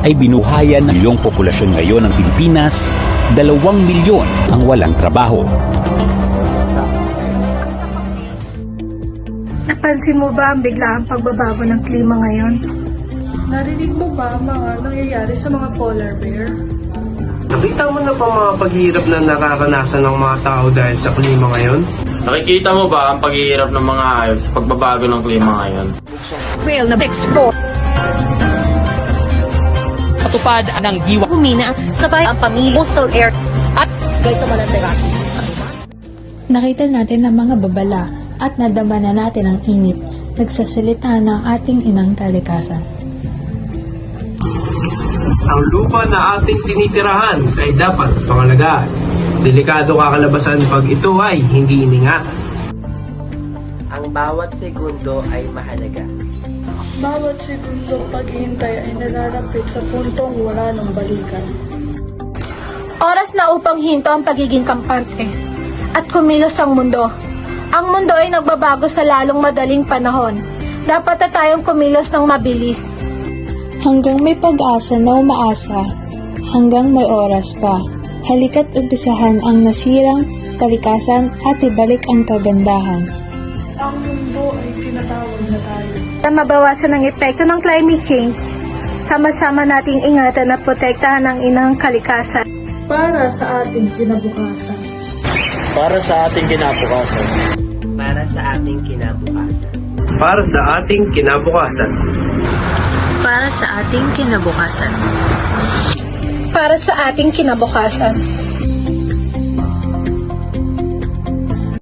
ay binuhayan ng iyong populasyon ngayon ng Pilipinas, 2 milyon ang walang trabaho. Napansin mo ba ang biglaang pagbabago ng klima ngayon? Narinig mo ba ang mga nangyayari sa mga polar bear? Nakita mo na pa mga paghihirap na nararanasan ng mga tao dahil sa klima ngayon? Nakikita mo ba ang paghihirap ng mga hayop sa pagbabago ng klima ngayon? Whale na expo. Patupad ng diwa. Humina sabay ang pamilya, coastal air at guys sa Malanderaki. Nakita natin ang mga babala at nadama na natin ang init. Nagsasalita ng ating inang kalikasan. Ang lupa na ating tinitirahan ay dapat pangalagaan. Delikado kakalabasan pag ito ay hindi iningat. Ang bawat segundo ay mahalaga. Bawat segundong paghihintay ay nalalapit sa puntong wala ng balikan. Oras na upang hinto ang pagiging kampante at kumilos ang mundo. Ang mundo ay nagbabago sa lalong madaling panahon. Dapat na tayong kumilos ng mabilis. Hanggang may pag-asa na umaasa, hanggang may oras pa. Halika't umpisahan ang nasirang kalikasan at ibalik ang kagandahan. Ang mundo ay tinatawag na tayo. Para mabawasan ang epekto ng climate change, sama-sama nating ingatan at protektahan ang inang kalikasan. Para sa ating kinabukasan. Para sa ating kinabukasan. Para sa ating kinabukasan. Para sa ating kinabukasan. Para sa ating kinabukasan. Para sa ating kinabukasan.